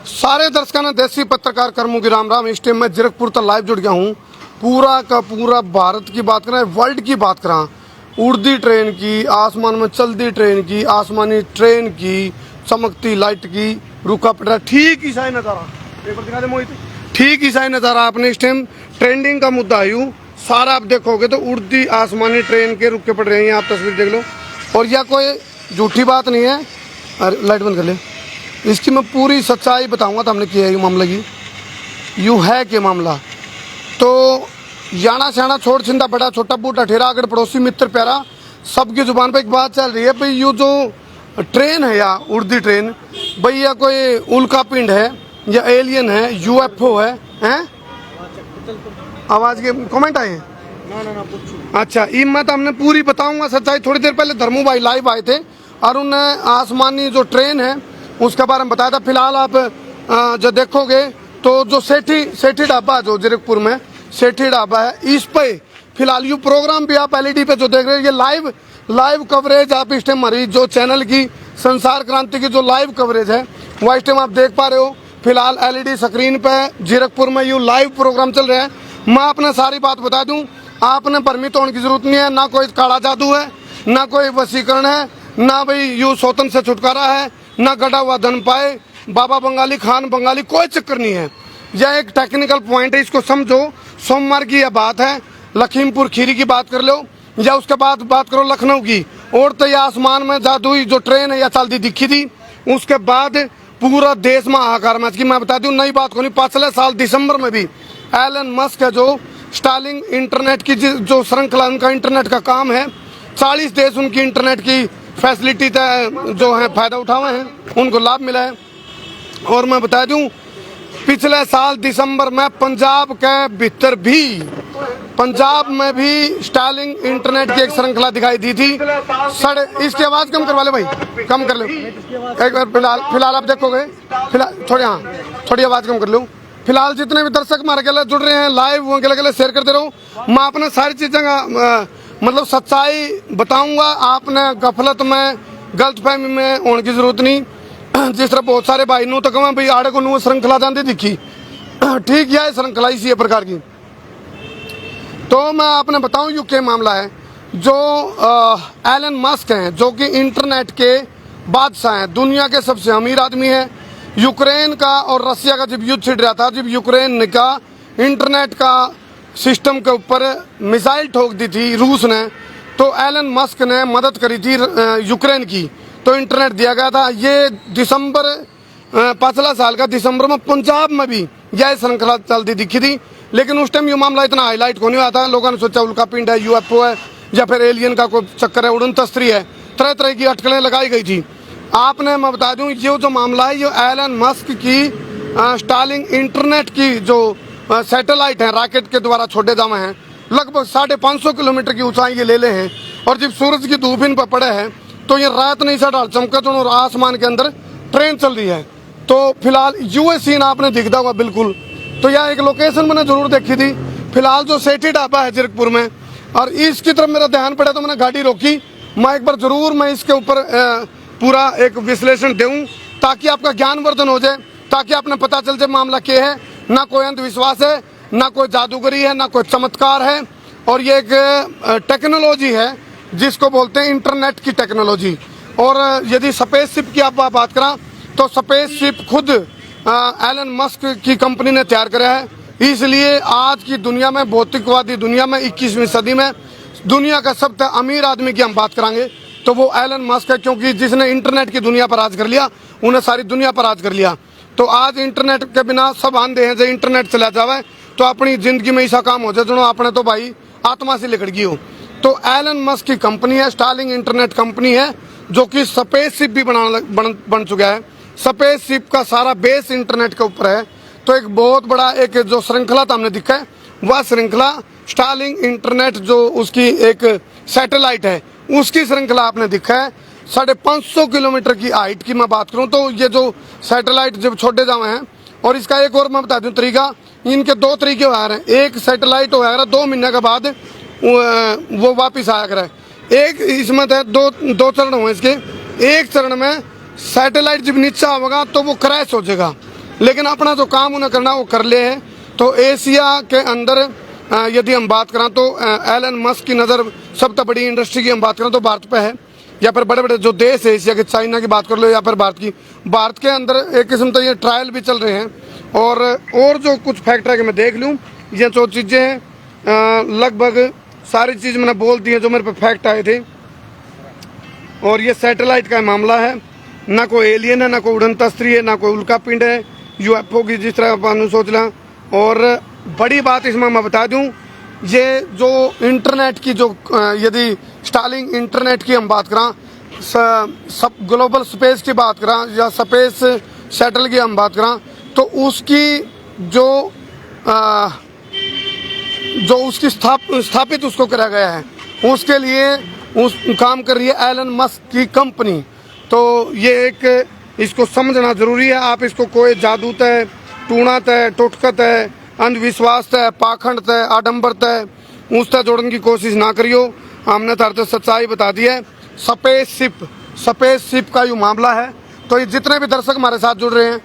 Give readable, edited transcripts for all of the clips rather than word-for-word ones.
सारे दर्शकों ने देसी पत्रकार कर्मों की राम राम। इस टाइम मैं जीरकपुर तक लाइव जुड़ गया हूँ। पूरा का पूरा भारत की बात करें, वर्ल्ड की बात करें, उड़ती ट्रेन की, आसमान में चलती ट्रेन की, आसमानी ट्रेन की, चमकती लाइट की, रुका पड़ा ठीक ईसाई नजारा, पेपर दिखा दे मोहित, ठीक ईसाई नजारा आपने इस टाइम ट्रेंडिंग का मुद्दा है। सारा आप देखोगे तो उड़ती आसमानी ट्रेन के रुके पड़ रहे हैं, आप तस्वीर देख लो। और यह कोई झूठी बात नहीं है। अरे लाइट बंद कर ले, इसकी मैं पूरी सच्चाई बताऊंगा। तो हमने किया है ये मामला की, यू है कि मामला तो याना श्याना छोड़ छिंदा बड़ा छोटा बूढ़ा ठेरा अगर पड़ोसी मित्र प्यारा सबकी जुबान पे एक बात चल रही है भाई, ये जो ट्रेन है या उड़ती ट्रेन भाई, या कोई उल्का पिंड है या एलियन है, यूएफओ है, हैं? आवाज के कमेंट आए हैं ना। अच्छा, ये मैं तो हमने पूरी बताऊंगा सच्चाई। थोड़ी देर पहले धर्मू भाई लाइव आए थे और उन्हें आसमानी जो ट्रेन है उसके बारे में बताया था। फिलहाल आप जो देखोगे तो जो सेठी ढाबा जो जीरकपुर में सेठी ढाबा है, इस पे फिलहाल यू प्रोग्राम भी आप एलईडी पे जो देख रहे हो, ये लाइव कवरेज आप इस टाइम हमारी जो चैनल की संसार क्रांति की जो लाइव कवरेज है वो इस टाइम आप देख पा रहे हो। फिलहाल एलईडी स्क्रीन पे जीरकपुर में यू लाइव प्रोग्राम चल रहे हैं। मैं अपने सारी बात बता दूं, आपने भ्रमित होने की जरूरत नहीं है। ना कोई काला जादू है, ना कोई वशीकरण है, ना भाई यू सौतन से छुटकारा है, ना गड़ा हुआ धन पाए, बाबा बंगाली खान बंगाली, कोई चक्कर नहीं है। यह एक टेक्निकल पॉइंट है, इसको समझो। सोमवार की यह बात है, लखीमपुर खीरी की बात कर लो या उसके बाद बात करो लखनऊ की, और तो यह आसमान में जादुई जो ट्रेन है यह चलती दिखी थी। उसके बाद पूरा देश में हाहाकार मच गई। मैं बता दूं नई बात को नहीं, पिछले साल दिसंबर में भी एलन मस्क है जो स्टारलिंक इंटरनेट की जो श्रृंखला उनका इंटरनेट का काम है, 40 देश उनकी इंटरनेट की फैसिलिटी जो है फायदा उठाए हैं, उनको लाभ मिला है। और मैं बता दूं पिछले साल दिसंबर में पंजाब के भीतर भी, पंजाब में भी स्टारलिंक इंटरनेट की एक श्रृंखला दिखाई दी थी। इसकी आवाज कम करवा ले भाई, कम कर लो एक बार। फिलहाल आप देखोगे, फिलहाल थोड़ी आवाज कम कर लो। फिलहाल जितने भी दर्शक हमारे गले जुड़ रहे हैं लाइव, वो गले शेयर करते रहो। मैं अपने सारी चीज़ों का मतलब सच्चाई बताऊंगा। आपने गफलत में गलतफहमी में होने की जरूरत नहीं। जिस तरह बहुत सारे भाई नू तो कहें भाई आड़े को नू श्रृंखला जाती दिखी, ठीक है श्रृंखला इसी प्रकार की। तो मैं आपने बताऊं यू क्या मामला है। जो एलन मस्क हैं जो कि इंटरनेट के बादशाह हैं, दुनिया के सबसे अमीर आदमी है। यूक्रेन का और रसिया का जब युद्ध छिड़ रहा था, जब यूक्रेन का इंटरनेट का सिस्टम के ऊपर मिसाइल ठोक दी थी रूस ने, तो एलन मस्क ने मदद करी थी यूक्रेन की, तो इंटरनेट दिया गया था। ये दिसंबर पिछला साल का दिसंबर में पंजाब में भी यह श्रृंखला चलती दिखी थी। लेकिन उस टाइम ये मामला इतना हाईलाइट को नहीं हुआ था। लोगों ने सोचा उल्का पिंड है, यूएफओ है, या फिर एलियन का कोई चक्कर है, उड़न तस्त्री है, तरह तरह की अटकलें लगाई गई थी। आपने मैं बता दूं ये जो मामला है, ये एलन मस्क की स्टारलिंक इंटरनेट की जो सैटेलाइट है रॉकेट के द्वारा छोड़े जावे हैं, लगभग 550 किलोमीटर की ऊंचाई ये ले हैं। और जब सूरज की धूप इन पर पड़े है तो ये रात नहीं सा डाल चमकत और आसमान के अंदर ट्रेन चल रही है। तो फिलहाल यूएस सीन आपने दिखता हुआ बिल्कुल। तो यह एक लोकेशन मैंने जरूर देखी थी। फिलहाल जो सेठी ढाबा है जीरकपुर में, और इसकी तरफ मेरा ध्यान पड़ा तो मैंने गाड़ी रोकी। मैं एक बार जरूर मैं इसके ऊपर पूरा एक विश्लेषण दूं ताकि आपका ज्ञानवर्धन हो जाए, ताकि आपने पता चल जाए मामला क्या है। ना कोई अंधविश्वास है, ना कोई जादूगरी है, ना कोई चमत्कार है, और ये एक टेक्नोलॉजी है जिसको बोलते हैं इंटरनेट की टेक्नोलॉजी। और यदि स्पेसशिप की आप बात करें तो स्पेसशिप खुद एलन मस्क की कंपनी ने तैयार करा है। इसलिए आज की दुनिया में, भौतिकवादी दुनिया में, 21वीं सदी में दुनिया का सबसे अमीर आदमी की हम बात करेंगे तो वो एलन मस्क है, क्योंकि जिसने इंटरनेट की दुनिया पर राज कर लिया, उन्हें सारी दुनिया पर राज कर लिया। तो आज इंटरनेट के बिना सब आंधे हैं। जब इंटरनेट चला जावे तो अपनी जिंदगी में ऐसा काम हो जाए जो आपने तो भाई आत्मा से लिकड़ गई हो। तो एलन मस्क की कंपनी है, स्टारलिंक इंटरनेट कंपनी है, जो कि स्पेसशिप भी बन चुका है। स्पेसशिप का सारा बेस इंटरनेट के ऊपर है। तो एक बहुत बड़ा एक जो श्रृंखला था हमने दिखा है, वह श्रृंखला स्टारलिंक इंटरनेट जो उसकी एक सैटेलाइट है उसकी श्रृंखला आपने दिखा है। 550 किलोमीटर की हाइट की मैं बात करूं तो ये जो सैटेलाइट जब छोड़े जावे हैं, और इसका एक और मैं बता दूं तरीका, इनके दो तरीके हो रहे हैं। एक सैटेलाइट हो रहा 2 महीने के बाद वो वापिस आया करे। एक इसमें दो चरण हुए इसके। एक चरण में सैटेलाइट जब नीचा होगा तो वो क्रैश हो जाएगा, लेकिन अपना जो काम उन्हें करना वो कर ले है। तो एशिया के अंदर यदि हम बात करें तो एलन मस्क की नज़र सबसे बड़ी इंडस्ट्री की हम बात करें तो भारत पे है, या फिर बड़े बड़े जो देश है एशिया के, चाइना की बात कर लो या फिर भारत की। भारत के अंदर एक किस्म तो ये ट्रायल भी चल रहे हैं। और जो कुछ फैक्टर है कि मैं देख लूँ, ये जो चीज़ें हैं लगभग सारी चीज़ मैंने बोल दी है जो मेरे पे फैक्ट आए थे। और ये सैटेलाइट का मामला है, ना कोई एलियन है, ना कोई उड़न तस्त्री है, ना कोई उल्का पिंड है, यूएफओ की जिस तरह अपन सोच लें। और बड़ी बात इसमें मैं बता दूं, ये जो इंटरनेट की जो यदि स्टारलिंक इंटरनेट की हम बात करें, सब ग्लोबल स्पेस की बात करें या स्पेस शटल की हम बात करें, तो उसकी जो उसकी स्थापित उसको करा गया है, उसके लिए उस काम कर रही है एलन मस्क की कंपनी। तो ये एक इसको समझना ज़रूरी है। आप इसको कोई जादू तय, टूणा तय, टोटका तय, अंधविश्वास तय, पाखंड तय, आडंबर तय उस तय जोड़ने की कोशिश ना करियो। हमने तरह सच्चाई बता दी है। स्पेस शिप का ये मामला है। तो ये जितने भी दर्शक हमारे साथ जुड़ रहे हैं,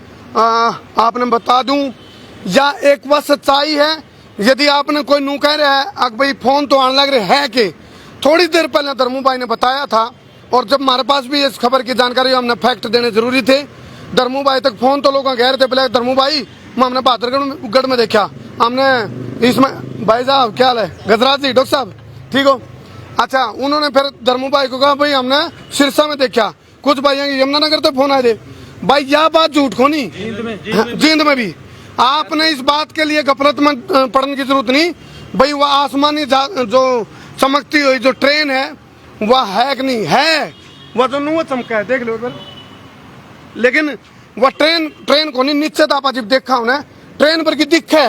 आपने बता दूं, या एक वह सच्चाई है, यदि आपने कोई नू कह रहा है अगर भाई फ़ोन तो आने लग रहे है कि थोड़ी देर पहले धर्मू भाई ने बताया था, और जब हमारे पास भी इस खबर की जानकारी हमने फैक्ट देने जरूरी थे। धर्मू भाई तक फ़ोन तो लोग कह रहे थे पहले, धर्मू भाई हमने बहादुरगढ़ में देखा, हमने इसमें भाई साहब क्या हाल है, गजराज जी डॉक्टर साहब ठीक हो। अच्छा, उन्होंने फिर धर्मू भाई को कहा भाई हमने सिरसा में देखा, कुछ भाइयों की यमुनानगर तो फोन आए थे। भाई यह बात झूठ को नहीं, जींद में भी आपने इस बात के लिए गफलत में पड़ने की जरूरत नहीं। भाई वह आसमानी जो चमकती हुई जो ट्रेन है वह है कि नहीं है, वह जो नुआ चमका है देख लो इधर, लेकिन वह ट्रेन को नहीं निश्चित आप जब देखा उन्हें ट्रेन पर की दिखे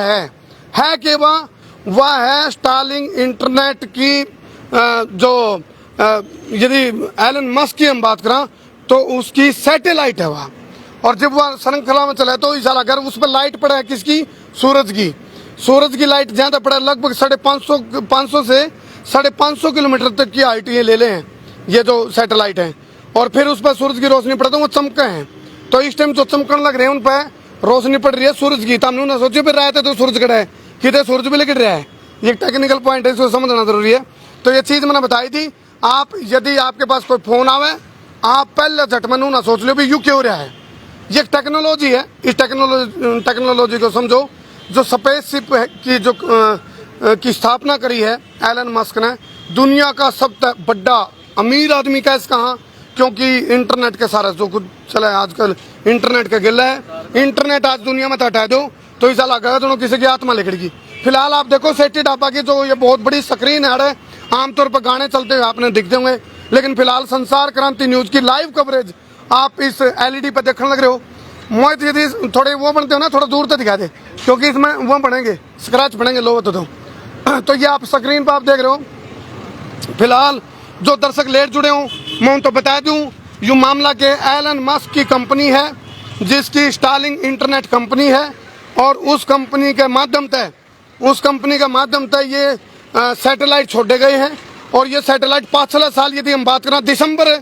है कि वह है स्टारलिंक इंटरनेट की जो यदि एलन मस्क की हम बात करें तो उसकी सैटेलाइट है वह। और जब वह श्रृंखला में चले तो इंशाल्लाह अगर उस पर लाइट पड़े है किसकी, सूरज की लाइट ज्यादा पड़े, लगभग 550 से 550 किलोमीटर तक की हाइट ये ले हैं ये जो सैटेलाइट है, और फिर उस पर सूरज की रोशनी पड़े तो वो चमके हैं। तो इस टाइम जो चमकने लग रहे हैं उन पर रोशनी पड़ रही है सूरज की। हमने ना सोचे फिर रहे थे तो सूरज खड़ा है, कितने सूरज भी लेकर रहा है, ये टेक्निकल पॉइंट है, इसको समझना जरूरी है। तो ये चीज़ मैंने बताई थी। आप यदि आपके पास कोई फ़ोन आवे, आप पहले झटमनू ना सोच लो भी यू क्यों रहा है, ये टेक्नोलॉजी है। इस टेक्नोलॉजी को समझो। जो स्पेस शिप की जो की स्थापना करी है एलन मस्क ने, दुनिया का सबसे बड़ा अमीर आदमी का इस कहा, क्योंकि इंटरनेट के सारा जो कुछ चला है आजकल इंटरनेट का गिला है। इंटरनेट आज दुनिया में हटा दो तो इस लगा दोनों किसी की आत्मा लिखड़ेगी। फिलहाल आप देखो सेठी ढाबा की जो ये बहुत बड़ी स्क्रीन है, आमतौर पर गाने चलते हुए आपने दिखते होंगे, लेकिन फिलहाल संसार क्रांति न्यूज की लाइव कवरेज आप इस एलईडी पर देखने लग रहे हो। मोहित यदि थोड़े वो बनते हो ना, थोड़ा दूर तक दिखा दे, क्योंकि इसमें वो बनेंगे स्क्रैच बनेंगे लो तो ये आप स्क्रीन पर आप देख रहे हो। फिलहाल जो दर्शक लेट जुड़े हों मैं उनको बता दूं, ये मामला के एलन मस्क की कंपनी है जिसकी स्टारलिंक इंटरनेट कंपनी है, और उस कंपनी के माध्यम तक ये सैटेलाइट छोड़े गए हैं। और ये सैटेलाइट पाछला साल यदि हम बात करें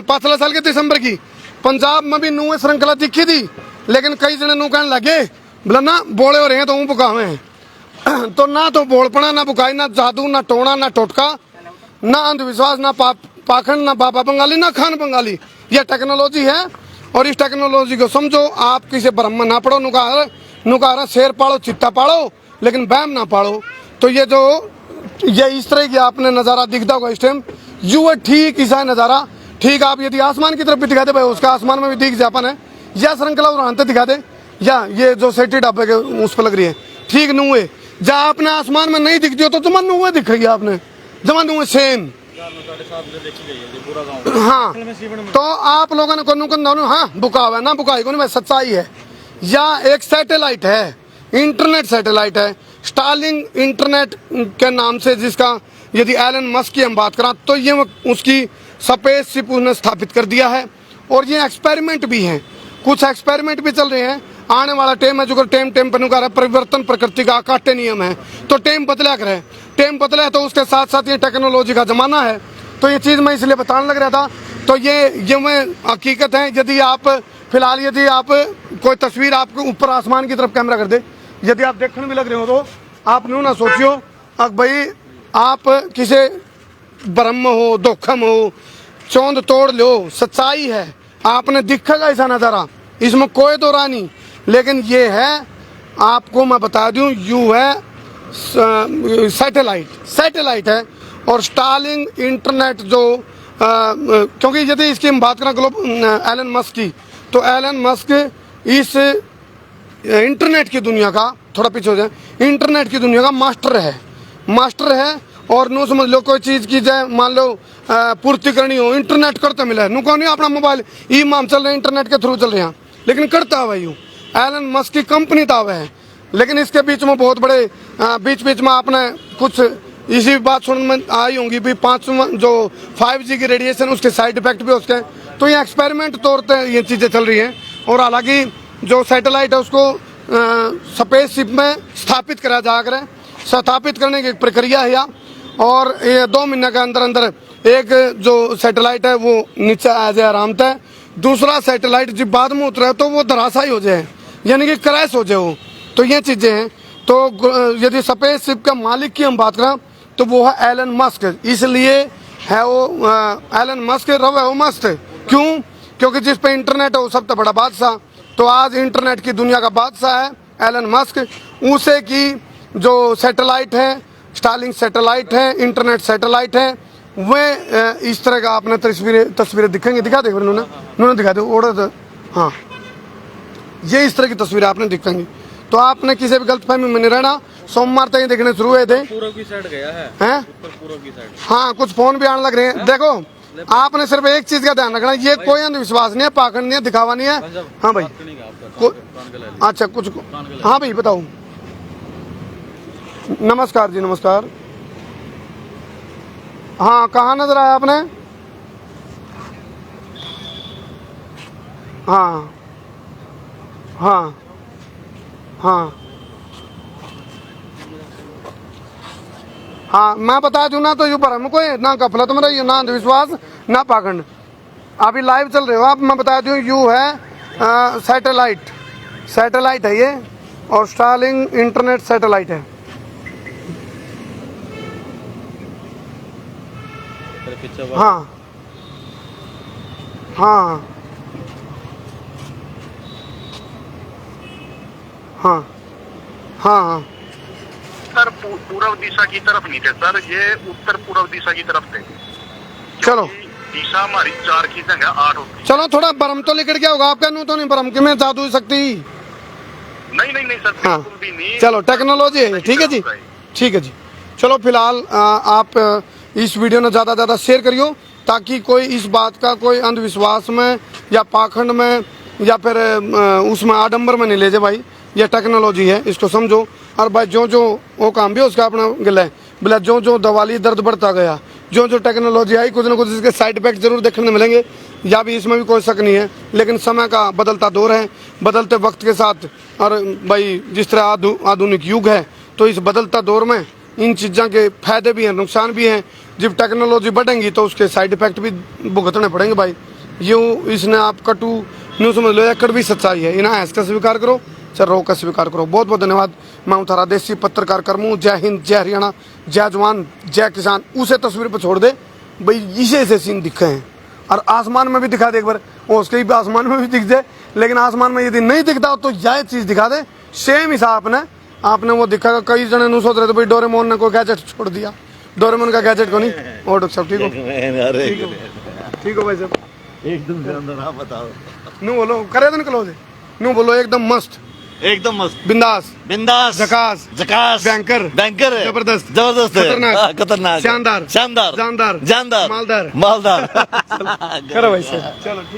पाछला साल के दिसंबर की पंजाब में भी नूए श्रृंखला दिखी थी, लेकिन कई जने नू कहने लगे बोला ना बोले हो रहे हैं तो बुकावे हैं। तो ना तो बोलपना, ना बुकाई, ना जादू, ना टोना, ना टोटका, ना अंधविश्वास, ना पाखंड, ना बाबा बंगाली, ना खान बंगाली, यह टेक्नोलॉजी है। और इस टेक्नोलॉजी को समझो। आप किसी भ्रम में ना पड़ो, नुकारा शेर पालो चित्ता पालो, लेकिन बैम ना पालो। तो ये इस तरह की आपने नज़ारा दिखता होगा इस टाइम, यू ठीक ऐसा नज़ारा। ठीक आप यदि आसमान की तरफ भी दिखा दे भाई, उसका आसमान में भी दिख जापन है, या श्रृंखला उड़ानते दिखा दे, या ये जो सेठी ढाबे के उस पर लग रही है ठीक नुए, जहाँ आपने आसमान में नहीं दिखती हो तो जमा नुए दिखेगी आपने, जमा नुए सेम। हाँ, तो आप लोगों ने को हाँ बुकाव है ना बुकाई को नहीं, सच्चाई है। या एक सैटेलाइट है, इंटरनेट सैटेलाइट है, स्टारलिंक इंटरनेट के नाम से, जिसका यदि एलन मस्क की हम बात करें तो ये उसकी स्पेस शिप उसने स्थापित कर दिया है। और ये एक्सपेरिमेंट भी हैं, कुछ एक्सपेरिमेंट भी चल रहे हैं। आने वाला टाइम है जो टेम पर नुका परिवर्तन प्रकृति का अकाट्य नियम है, तो टेम बदला करे, टेम बदला है तो उसके साथ साथ ये टेक्नोलॉजी का जमाना है। तो ये चीज़ मैं इसलिए बताने लग रहा था तो ये मैं हकीकत है। यदि आप फिलहाल यदि आप कोई तस्वीर आपके ऊपर आसमान की तरफ कैमरा कर दे, यदि आप देखने भी लग रहे हो तो आप न्यू ना सोचियो अब भाई आप किसी भ्रम में हो, धोखम हो, चौंध तोड़ लो। सच्चाई है, आपने दिखेगा ऐसा नज़ारा, इसमें कोई दो राय नहीं। लेकिन ये है, आपको मैं बता दूं, यू है सैटेलाइट है और स्टारलिंक इंटरनेट जो क्योंकि यदि इसकी हम बात करें एलन मस्क की, तो एलन मस्क इस इंटरनेट की दुनिया का, थोड़ा पीछे हो जाए, इंटरनेट की दुनिया का मास्टर है। और नो समझ लो कोई चीज़ की जाए, मान लो पूर्ति करनी हो, इंटरनेट करते मिले नु कौन नहीं अपना मोबाइल ई माम चल रहे हैं, इंटरनेट के थ्रू चल रहे हैं, लेकिन करता हुआ यूँ एलन मस्क की कंपनी दावे है। लेकिन इसके बीच में बहुत बड़े बीच में आपने कुछ इसी बात सुन में आई होंगी भी 5G की रेडिएशन, उसके साइड इफेक्ट भी उसके, तो ये एक्सपेरिमेंट तौर पर ये चीज़ें चल रही हैं। और हालांकि जो सैटेलाइट है उसको स्पेसशिप में स्थापित करा जा रहा है, स्थापित करने की एक प्रक्रिया है और ये 2 महीने के अंदर अंदर एक जो सैटेलाइट है वो नीचे आ जाए आराम से, दूसरा सैटेलाइट जब बाद में उतरा तो वो धराशायी हो जाए, यानी कि क्रैश हो जाए वो। तो ये चीज़ें हैं। तो यदि स्पेसशिप का मालिक की हम बात करें तो वो है एलन मस्क, इसलिए है वो एलन मस्क रवे वो मस्त। क्यों? क्योंकि जिस पे इंटरनेट है वो सबसे बड़ा बादशाह। तो आज इंटरनेट की दुनिया का बादशाह है एलन मस्क। उसे की जो सैटेलाइट है, स्टारलिंक सैटेलाइट है, इंटरनेट सैटेलाइट है, वे इस तरह का आपने तस्वीरें दिखेंगे, दिखा दे उन्होंने दिखा दो ऑर्डर। हाँ, ये इस तरह की तस्वीरें आपने दिखेंगी। तो आपने किसी भी गलतफहमी में नहीं रहना। सोमवार तक देखने शुरू हुए थे, पूर्व की साइड गया है, हैं? पूर्व की साइड। हाँ, कुछ फोन भी आने लग रहे हैं। देखो, आपने सिर्फ एक चीज का ध्यान रखना, ये कोई अंधविश्वास नहीं है, पाखंड नहीं है, दिखावा नहीं है। हाँ भाई, अच्छा कुछ, हाँ भाई बताओ। नमस्कार जी, नमस्कार। हाँ, कहाँ नजर आया आपने? हाँ हाँ हाँ हाँ, मैं बता दूं ना, तो यू पर कोई ना गफलत में रही, ना अंधविश्वास, ना पाखंड। अभी लाइव चल रहे हो आप, मैं बता दूं, यू है सैटेलाइट है ये, और स्टारलिंक इंटरनेट सैटेलाइट है। हाँ हाँ हाँ हाँ, उत्तर पूर्व दिशा की तरफ नहीं थे सर, ये उत्तर पूर्व दिशा की तरफ थे। चलो, दिशा हमारी 4 की जगह 8 होती। चलो थोड़ा भ्रम तो निकल गया होगा आपका, नू तो नहीं भ्रम कि मैं जादू शक्ति। नहीं सर, हाँ, बिल्कुल भी नहीं। चलो टेक्नोलॉजी है, ठीक है जी, ठीक है जी। चलो फिलहाल आप इस वीडियो ने ज़्यादा शेयर करियो, ताकि कोई इस बात का कोई अंधविश्वास में या पाखंड में या फिर उसमें आडंबर में नहीं ले जाए भाई। ये टेक्नोलॉजी है, इसको समझो। और भाई जो वो काम भी उसका अपना गिला है, बोला जो दवाली दर्द बढ़ता गया, जो टेक्नोलॉजी आई, कुछ ना कुछ इसके साइड इफेक्ट जरूर देखने को मिलेंगे, या भी इसमें भी कोई शक नहीं है। लेकिन समय का बदलता दौर है, बदलते वक्त के साथ, और भाई जिस तरह आधुनिक युग है, तो इस बदलता दौर में इन चीज़ों के फायदे भी हैं, नुकसान भी हैं। जब टेक्नोलॉजी बढ़ेंगी तो उसके साइड इफेक्ट भी भुगतने पड़ेंगे भाई। यूँ इसने आप कटु न्यू समझ लो, या कड़वी सच्चाई है, इन्हें ऐसा स्वीकार करो, चल रो का स्वीकार करो। बहुत बहुत धन्यवाद। मैं हूँ थारा देसी पत्रकार कर्मू। जय हिंद, जय हरियाणा, जय जवान, जय किसान। उसे तस्वीर पर छोड़ दे भाई, इसे सीन दिखे हैं, और आसमान में भी दिखा दे एक बार, वो उसके भी आसमान में भी दिख जाए। लेकिन आसमान में यदि नहीं दिखता तो यह चीज़ दिखा दे, सेम हिसाब आपने वो दिखा। कई जने नु सोच रहे थे भाई डोरेमोन ने कोई गैजेट छोड़ दिया, डोरेमोन का गैजेट को नहीं। और डॉक्टर साहब ठीक हो? ठीक हो भाई साहब, एकदम शानदार। आप बताओ, नू बोलो, करे तो निकलो दे, नू बोलो एकदम मस्त, एकदम मस्त, बिंदास, झकास, बैंकर, जबरदस्त, खतरनाक, शानदार, शानदार, जानदार, जानदार, मालदार। मालदार। करो भाई साहब, चलो ठीक।